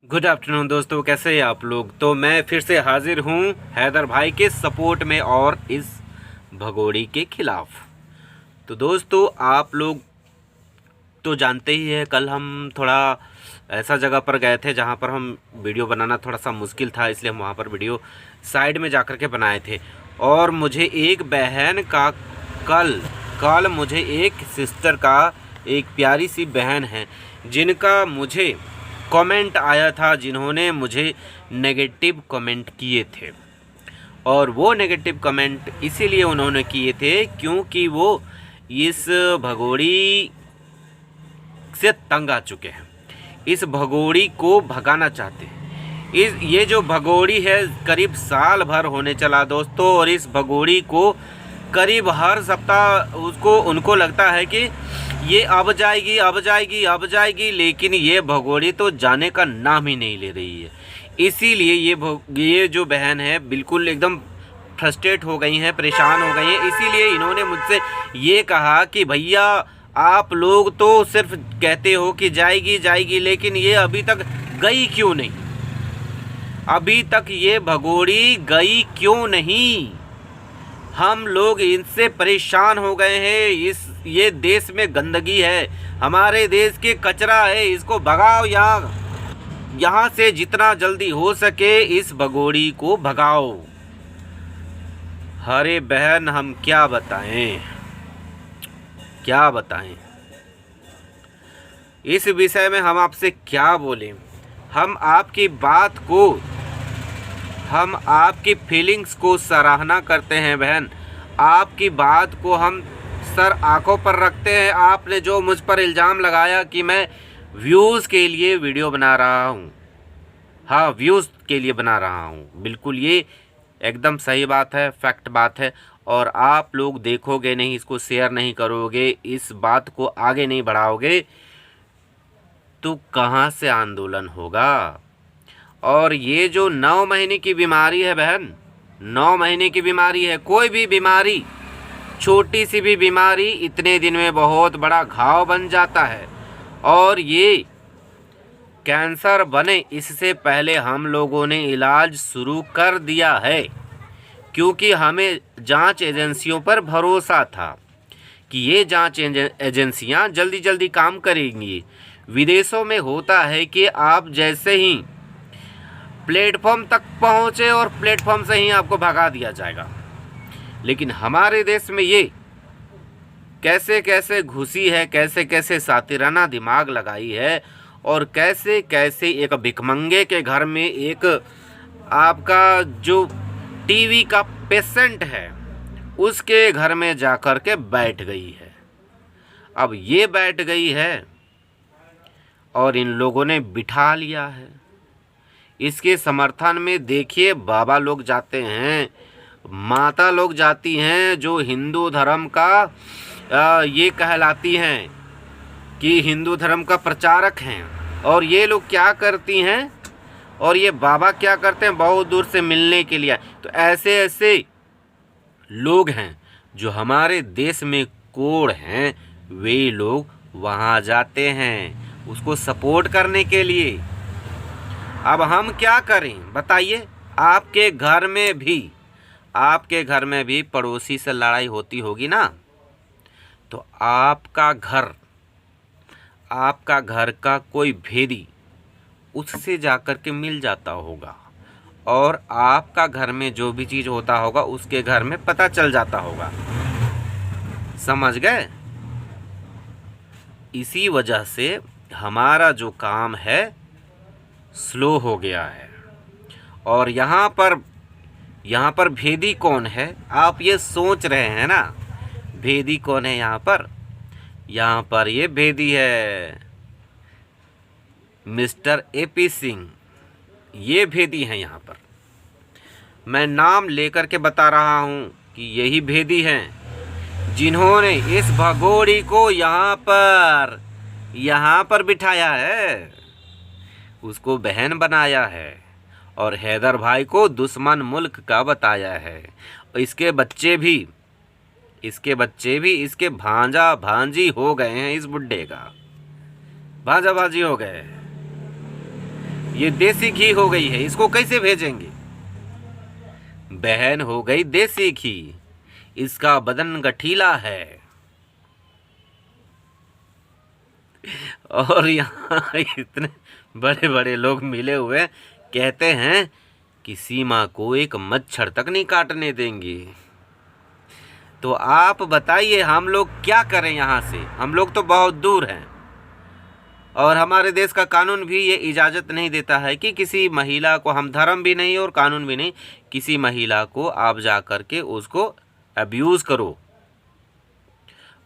Good afternoon दोस्तों, कैसे हैं आप लोग। तो मैं फिर से हाजिर हूँ हैदर भाई के सपोर्ट में और इस भगोड़ी के खिलाफ। तो दोस्तों आप लोग तो जानते ही है, कल हम थोड़ा ऐसा जगह पर गए थे जहाँ पर हम वीडियो बनाना थोड़ा सा मुश्किल था, इसलिए हम वहाँ पर वीडियो साइड में जा कर के बनाए थे। और मुझे एक बहन का कल कल मुझे एक सिस्टर का, एक प्यारी सी बहन है जिनका मुझे कमेंट आया था, जिन्होंने मुझे नेगेटिव कमेंट किए थे। और वो नेगेटिव कमेंट इसीलिए उन्होंने किए थे क्योंकि वो इस भगोड़ी से तंग आ चुके हैं, इस भगोड़ी को भगाना चाहते हैं। ये जो भगोड़ी है करीब साल भर होने चला दोस्तों, और इस भगोड़ी को करीब हर सप्ताह उनको लगता है कि ये अब जाएगी अब जाएगी अब जाएगी, लेकिन ये भगोड़ी तो जाने का नाम ही नहीं ले रही है। इसीलिए ये जो बहन है बिल्कुल एकदम फ्रस्ट्रेट हो गई हैं, परेशान हो गई हैं। इसीलिए इन्होंने मुझसे ये कहा कि भैया आप लोग तो सिर्फ कहते हो कि जाएगी जाएगी, लेकिन ये अभी तक गई क्यों नहीं, अभी तक ये भगोड़ी गई क्यों नहीं। हम लोग इनसे परेशान हो गए हैं। ये देश में गंदगी है, हमारे देश के कचरा है, इसको भगाओ। यहाँ से जितना जल्दी हो सके इस भगोड़ी को भगाओ। अरे बहन, हम क्या बताएं, क्या बताएं इस विषय में, हम आपसे क्या बोलें। हम आपकी फीलिंग्स को सराहना करते हैं बहन, आपकी बात को हम सर आंखों पर रखते हैं। आपने जो मुझ पर इल्ज़ाम लगाया कि मैं व्यूज़ के लिए वीडियो बना रहा हूँ, हाँ व्यूज़ के लिए बना रहा हूँ, बिल्कुल ये एकदम सही बात है, फैक्ट बात है। और आप लोग देखोगे नहीं, इसको शेयर नहीं करोगे, इस बात को आगे नहीं बढ़ाओगे तो कहाँ से आंदोलन होगा। और ये जो 9 महीने की बीमारी है बहन, 9 महीने की बीमारी है। कोई भी बीमारी, छोटी सी भी बीमारी इतने दिन में बहुत बड़ा घाव बन जाता है। और ये कैंसर बने इससे पहले हम लोगों ने इलाज शुरू कर दिया है, क्योंकि हमें जांच एजेंसियों पर भरोसा था कि ये जांच एजेंसियां जल्दी जल्दी काम करेंगी। विदेशों में होता है कि आप जैसे ही प्लेटफॉर्म तक पहुँचे और प्लेटफॉर्म से ही आपको भगा दिया जाएगा, लेकिन हमारे देश में ये कैसे कैसे घुसी है, कैसे कैसे सातिराना दिमाग लगाई है, और कैसे कैसे एक भिखमंगे के घर में एक आपका जो टीवी का पेशेंट है उसके घर में जाकर के बैठ गई है। अब ये बैठ गई है और इन लोगों ने बिठा लिया है। इसके समर्थन में देखिए बाबा लोग जाते हैं, माता लोग जाती हैं, जो हिंदू धर्म का ये कहलाती हैं कि हिंदू धर्म का प्रचारक हैं। और ये लोग क्या करती हैं, और ये बाबा क्या करते हैं, बहुत दूर से मिलने के लिए। तो ऐसे ऐसे लोग हैं जो हमारे देश में कोढ़ हैं, वे लोग वहाँ जाते हैं उसको सपोर्ट करने के लिए। अब हम क्या करें बताइए। आपके घर में भी पड़ोसी से लड़ाई होती होगी ना, तो आपका घर का कोई भेदी उससे जाकर के मिल जाता होगा, और आपका घर में जो भी चीज़ होता होगा उसके घर में पता चल जाता होगा। समझ गए। इसी वजह से हमारा जो काम है स्लो हो गया है। और यहाँ पर भेदी कौन है, आप ये सोच रहे हैं ना, भेदी कौन है यहाँ पर ये भेदी है मिस्टर एपी सिंह, ये भेदी हैं। यहाँ पर मैं नाम लेकर के बता रहा हूँ कि यही भेदी हैं जिन्होंने इस भगोड़ी को यहाँ पर बिठाया है, उसको बहन बनाया है, और हैदर भाई को दुश्मन मुल्क का बताया है। इसके बच्चे भी इसके भांजा भांजी हो गए हैं, इस बुड्ढे का भांजा भांजी हो गए। ये देसी घी हो गई है, इसको कैसे भेजेंगे? बहन हो गई देसी घी, इसका बदन गठीला है। और यहाँ इतने बड़े बड़े लोग मिले हुए कहते हैं कि सीमा को एक मच्छर तक नहीं काटने देंगे। तो आप बताइए हम लोग क्या करें यहाँ से? हम लोग तो बहुत दूर हैं और हमारे देश का कानून भी ये इजाज़त नहीं देता है कि किसी महिला को, हम धर्म भी नहीं और कानून भी नहीं, किसी महिला को आप जा कर के उसको अब्यूज़ करो,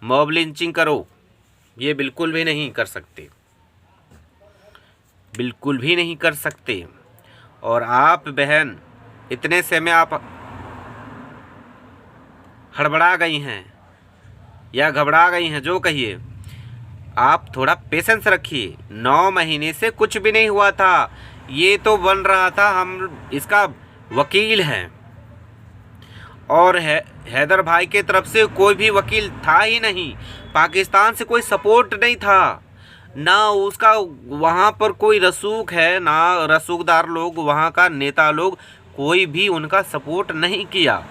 मॉब लिंचिंग करो, ये बिल्कुल भी नहीं कर सकते, बिल्कुल भी नहीं कर सकते। और आप बहन इतने से में आप हड़बड़ा गई हैं या घबरा गई हैं, जो कहिए, आप थोड़ा पेशेंस रखिए। 9 महीने से कुछ भी नहीं हुआ था, ये तो बन रहा था, हम इसका वकील हैं और हैदर भाई के तरफ से कोई भी वकील था ही नहीं, पाकिस्तान से कोई सपोर्ट नहीं था, ना उसका वहाँ पर कोई रसूख है, ना रसूखदार लोग, वहाँ का नेता लोग, कोई भी उनका सपोर्ट नहीं किया।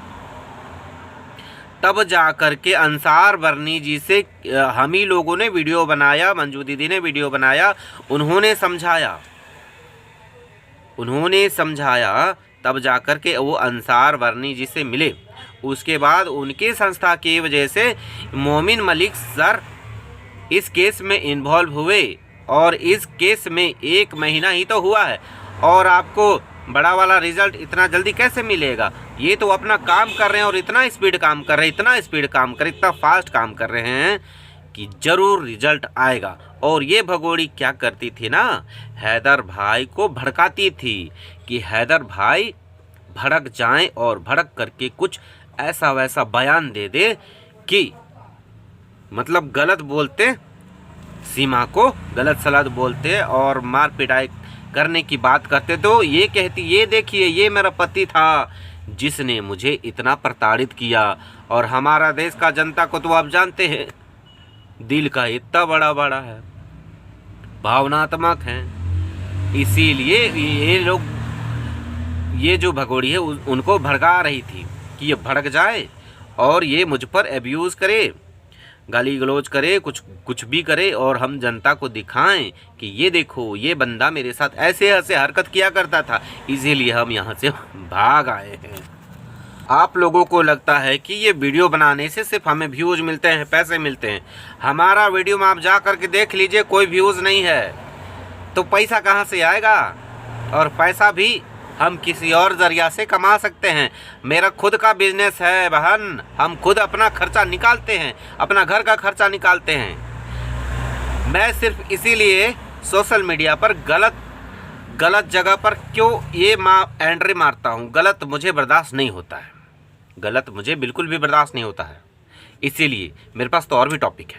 तब जा कर के अंसार बरनी जी से हम ही लोगों ने वीडियो बनाया, मंजू दीदी ने वीडियो बनाया, उन्होंने समझाया, तब जा कर के वो अंसार बरनी जी से मिले। उसके बाद उनके संस्था की वजह से मोमिन मलिक सर इस केस में इन्वॉल्व हुए और इस केस में 1 महीना ही तो हुआ है और आपको बड़ा वाला रिजल्ट इतना जल्दी कैसे मिलेगा? ये तो अपना काम कर रहे हैं और इतना स्पीड काम कर रहे हैं, इतना फास्ट काम कर रहे हैं कि ज़रूर रिजल्ट आएगा। और ये भगोड़ी क्या करती थी ना, हैदर भाई को भड़काती थी कि हैदर भाई भड़क जाएं और भड़क करके कुछ ऐसा वैसा बयान दे दे कि मतलब गलत बोलते, सीमा को गलत सलत बोलते और मार पिटाई करने की बात करते, तो ये कहती, ये देखिए ये मेरा पति था जिसने मुझे इतना प्रताड़ित किया। और हमारा देश का जनता को तो आप जानते हैं, दिल का इतना बड़ा है, भावनात्मक हैं, इसीलिए ये लोग, ये जो भगोड़ी है उनको भड़का रही थी कि ये भड़क जाए और ये मुझ पर एब्यूज़ करे, गाली गलौज करे, कुछ भी करे और हम जनता को दिखाएं कि ये देखो ये बंदा मेरे साथ ऐसे हरकत किया करता था, इसीलिए हम यहाँ से भाग आए हैं। आप लोगों को लगता है कि ये वीडियो बनाने से सिर्फ हमें व्यूज़ मिलते हैं, पैसे मिलते हैं। हमारा वीडियो में आप जा कर के देख लीजिए, कोई व्यूज़ नहीं है, तो पैसा कहाँ से आएगा? और पैसा भी हम किसी और ज़रिया से कमा सकते हैं। मेरा खुद का बिजनेस है बहन, हम खुद अपना खर्चा निकालते हैं, अपना घर का खर्चा निकालते हैं। मैं सिर्फ इसीलिए सोशल मीडिया पर गलत जगह पर क्यों ये एंट्री मारता हूँ, गलत मुझे बर्दाश्त नहीं होता है, गलत मुझे बिल्कुल भी बर्दाश्त नहीं होता है। इसीलिए मेरे पास तो और भी टॉपिक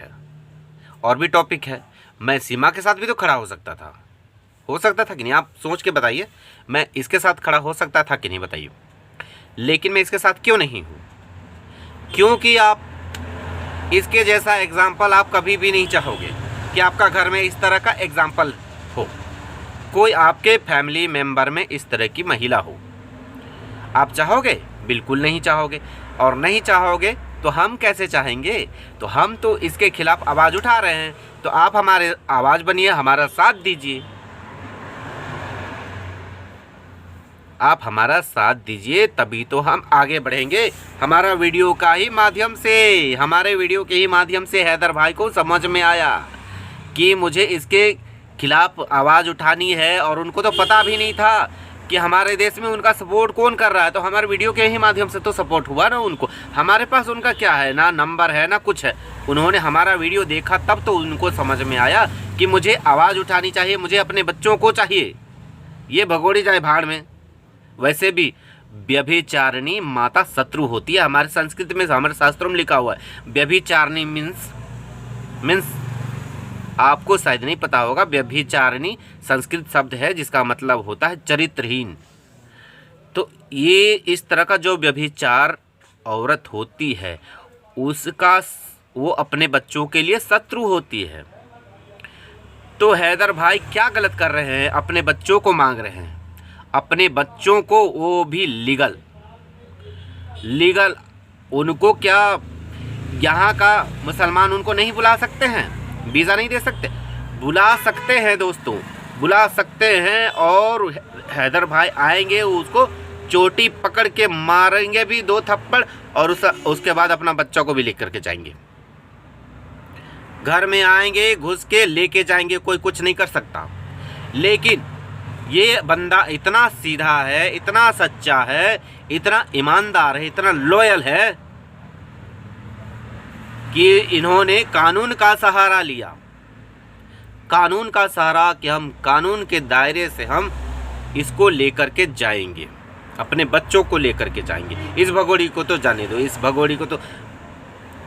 है, मैं सीमा के साथ भी तो खड़ा हो सकता था कि नहीं? आप सोच के बताइए, मैं इसके साथ खड़ा हो सकता था कि नहीं, बताइए। लेकिन मैं इसके साथ क्यों नहीं हूँ? क्योंकि आप इसके जैसा एग्जाम्पल आप कभी भी नहीं चाहोगे कि आपका घर में इस तरह का एग्जाम्पल हो, कोई आपके फैमिली मेम्बर में इस तरह की महिला हो। आप चाहोगे? बिल्कुल नहीं चाहोगे। और नहीं चाहोगे तो हम कैसे चाहेंगे? तो हम तो इसके खिलाफ आवाज़ उठा रहे हैं, तो आप हमारे आवाज़ बनिए, हमारा साथ दीजिए, आप हमारा साथ दीजिए, तभी तो हम आगे बढ़ेंगे। हमारे वीडियो के ही माध्यम से हैदर भाई को समझ में आया कि मुझे इसके खिलाफ आवाज़ उठानी है, और उनको तो पता भी नहीं था कि हमारे देश में उनका सपोर्ट कौन कर रहा है। तो हमारे वीडियो के ही माध्यम से तो सपोर्ट हुआ ना उनको। हमारे पास उनका क्या है, ना नंबर है ना कुछ है। उन्होंने हमारा वीडियो देखा, तब तो उनको समझ में आया कि मुझे आवाज़ उठानी चाहिए, मुझे अपने बच्चों को चाहिए। ये भगोड़ी जाए भाड़ में। वैसे भी व्यभिचारिणी माता शत्रु होती है, हमारे संस्कृत में, हमारे शास्त्रों में लिखा हुआ है। व्यभिचारिणी मीन्स आपको शायद नहीं पता होगा, व्यभिचारिणी संस्कृत शब्द है जिसका मतलब होता है चरित्रहीन। तो ये इस तरह का जो व्यभिचार औरत होती है, उसका वो अपने बच्चों के लिए शत्रु होती है। तो हैदर भाई क्या गलत कर रहे हैं, अपने बच्चों को मांग रहे हैं, अपने बच्चों को, वो भी लीगल। उनको क्या यहाँ का मुसलमान उनको नहीं बुला सकते हैं, वीज़ा नहीं दे सकते? बुला सकते हैं दोस्तों, बुला सकते हैं। और हैदर भाई आएंगे, उसको चोटी पकड़ के मारेंगे भी 2 थप्पड़, और उसके बाद अपना बच्चा को भी लेकर के जाएंगे। घर में आएंगे, घुस के लेके जाएंगे, कोई कुछ नहीं कर सकता। लेकिन ये बंदा इतना सीधा है, इतना सच्चा है, इतना ईमानदार है, इतना लॉयल है कि इन्होंने कानून का सहारा लिया। कानून का सहारा कि हम कानून के दायरे से हम इसको लेकर के जाएंगे, अपने बच्चों को लेकर के जाएंगे। इस भगोड़ी को तो जाने दो, इस भगोड़ी को तो,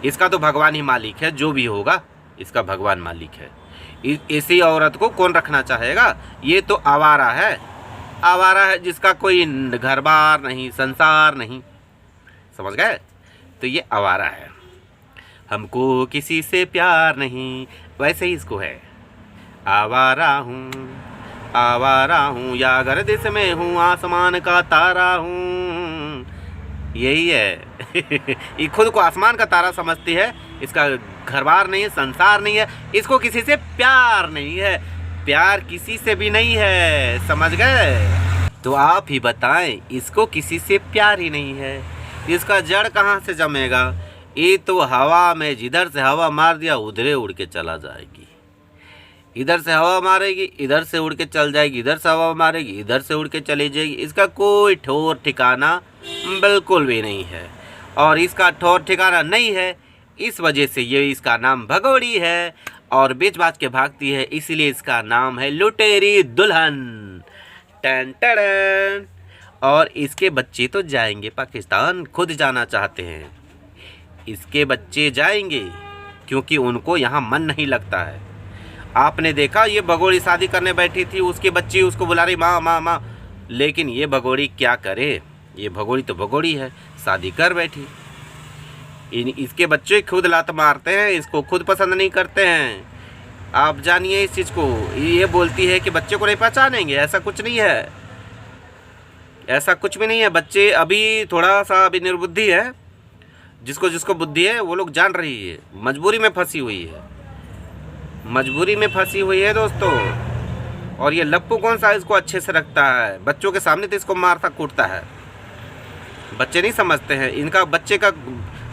इसका तो भगवान ही मालिक है, जो भी होगा इसका भगवान मालिक है। इसी औरत को कौन रखना चाहेगा? ये तो आवारा है, आवारा है जिसका कोई घर बार नहीं, संसार नहीं, समझ गए? तो ये आवारा है। हमको किसी से प्यार नहीं, वैसे ही इसको है, आवारा हूँ या गर्दिश में हूँ, आसमान का तारा हूँ, यही है। ये खुद को आसमान का तारा समझती है, इसका घर बार नहीं है, संसार नहीं है, इसको किसी से प्यार नहीं है, प्यार किसी से भी नहीं है, समझ गए? तो आप ही बताएं, इसको किसी से प्यार ही नहीं है, इसका जड़ कहाँ से जमेगा? ये तो हवा में, जिधर से हवा मार दिया उधरे उड़ के चला जाएगी। इधर से हवा मारेगी, इधर से उड़ के चल जाएगी, इधर से हवा मारेगी, इधर से उड़ के चली जाएगी। इसका कोई ठौर ठिकाना बिल्कुल भी नहीं है, और इसका ठौर ठिकाना नहीं है, इस वजह से ये इसका नाम भगोड़ी है, और बेच बाच के भागती है, इसीलिए इसका नाम है लुटेरी दुल्हन। टन टन। और इसके बच्चे तो जाएंगे पाकिस्तान, खुद जाना चाहते हैं, इसके बच्चे जाएंगे क्योंकि उनको यहाँ मन नहीं लगता है। आपने देखा, ये भगोड़ी शादी करने बैठी थी, उसके बच्ची उसको बुला रही माँ माँ माँ, लेकिन ये भगोड़ी क्या करे? ये भगोड़ी तो भगोड़ी है, शादी कर बैठी। इसके बच्चे खुद लात मारते हैं, इसको खुद पसंद नहीं करते हैं। आप जानिए इस चीज़ को। ये बोलती है कि बच्चे को नहीं पहचानेंगे, ऐसा कुछ नहीं है, ऐसा कुछ भी नहीं है। बच्चे अभी थोड़ा सा अभी निर्बुद्धि है, जिसको जिसको बुद्धि है वो लोग जान रही है, मजबूरी में फंसी हुई है, मजबूरी में फंसी हुई है दोस्तों। और ये लप्पू कौन सा इसको अच्छे से रखता है, बच्चों के सामने तो इसको मारता कूटता है। बच्चे नहीं समझते हैं, इनका बच्चे का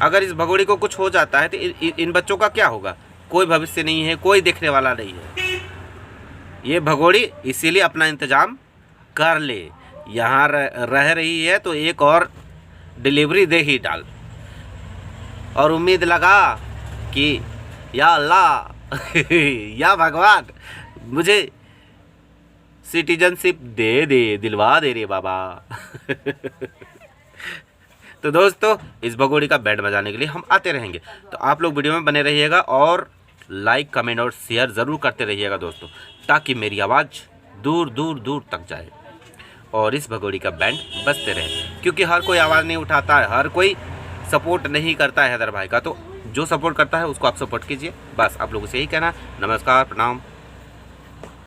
अगर इस भगोड़ी को कुछ हो जाता है तो इन बच्चों का क्या होगा? कोई भविष्य नहीं है, कोई देखने वाला नहीं है। ये भगोड़ी इसीलिए अपना इंतजाम कर ले, यहाँ रह रही है तो एक और डिलीवरी दे ही डाल, और उम्मीद लगा कि या अल्लाह या भगवान मुझे सिटीजनशिप दे दे, दिलवा दे रे बाबा। तो दोस्तों, इस भगोड़ी का बैंड बजाने के लिए हम आते रहेंगे, तो आप लोग वीडियो में बने रहिएगा और लाइक, कमेंट और शेयर ज़रूर करते रहिएगा दोस्तों, ताकि मेरी आवाज़ दूर दूर दूर तक जाए और इस भगोड़ी का बैंड बजते रहे। क्योंकि हर कोई आवाज़ नहीं उठाता है, हर कोई सपोर्ट नहीं करता है हैदर भाई का, तो जो सपोर्ट करता है उसको आप सपोर्ट कीजिए। बस आप लोगों से यही कहना। नमस्कार, प्रणाम।